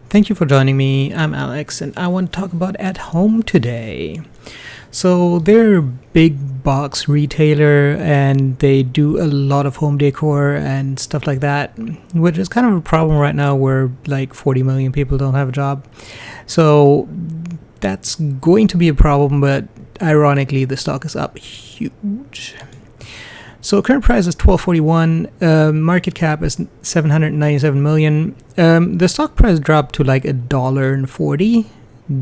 Thank you for joining me. I'm Alex and I want to talk about at home today. So they're a big box retailer and they do a lot of home decor and stuff like that, which is kind of a problem right now where like 40 million people don't have a job. So that's going to be a problem, but ironically the stock is up huge. So current price is $12.41. Market cap is 797 million. The stock price dropped to like $1.40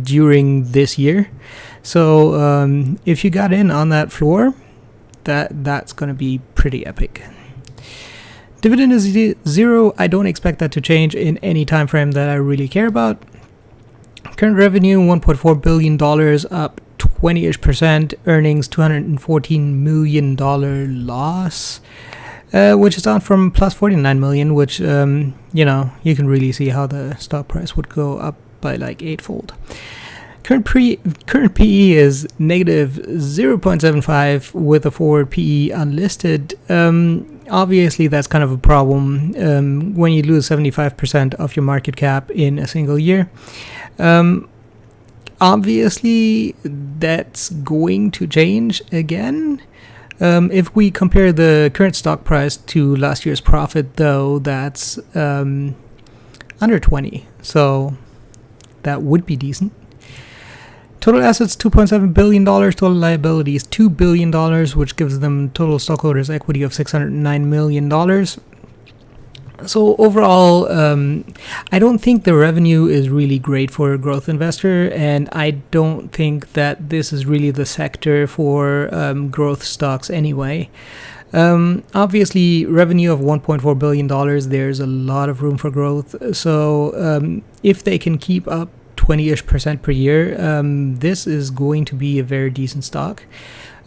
during this year. So if you got in on that floor, that's going to be pretty epic. Dividend is 0. I don't expect that to change in any time frame that I really care about. Current revenue $1.4 billion, up 20-ish%. Earnings $214 million loss, which is down from plus 49 million, which you can really see how the stock price would go up by like eightfold. Current PE is negative 0.75 with a forward PE unlisted. Obviously that's kind of a problem when you lose 75% of your market cap in a single year. Obviously that's going to change again. If we compare the current stock price to last year's profit, though, that's under 20, so that would be decent. Total assets $2.7 billion, total liabilities $2 billion, which gives them total stockholders equity of $609 million. So overall, I don't think the revenue is really great for a growth investor, and I don't think that this is really the sector for growth stocks anyway. Obviously, revenue of $1.4 billion, there's a lot of room for growth. So if they can keep up 20-ish% per year, this is going to be a very decent stock.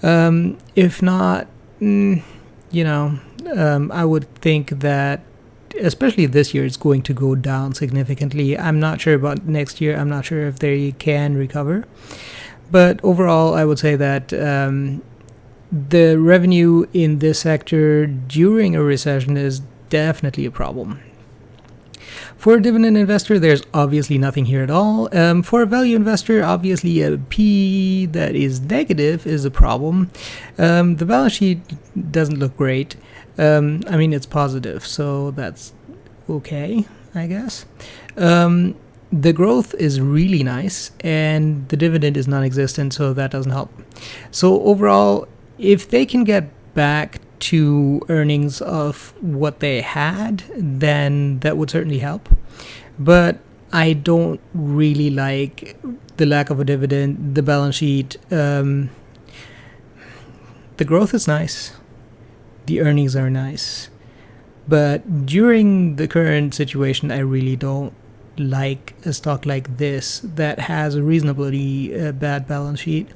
If not, I would think that especially this year, it's going to go down significantly. I'm not sure about next year. I'm not sure if they can recover. But overall, I would say that the revenue in this sector during a recession is definitely a problem. For a dividend investor, there's obviously nothing here at all. For a value investor, obviously a P that is negative is a problem. The balance sheet doesn't look great. It's positive, so that's okay, I guess. The growth is really nice, and the dividend is non-existent, so that doesn't help. So overall, if they can get back to earnings of what they had, then that would certainly help. But I don't really like the lack of a dividend, the balance sheet. The growth is nice. The earnings are nice. But during the current situation, I really don't like a stock like this that has a reasonably bad balance sheet,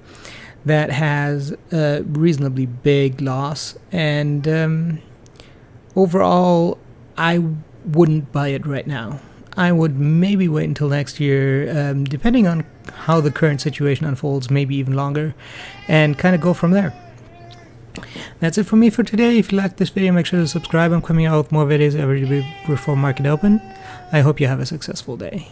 that has a reasonably big loss, and overall, I wouldn't buy it right now. I would maybe wait until next year, depending on how the current situation unfolds, maybe even longer, and kind of go from there. That's it for me for today. If you like this video, make sure to subscribe. I'm coming out with more videos every day before market open. I hope you have a successful day.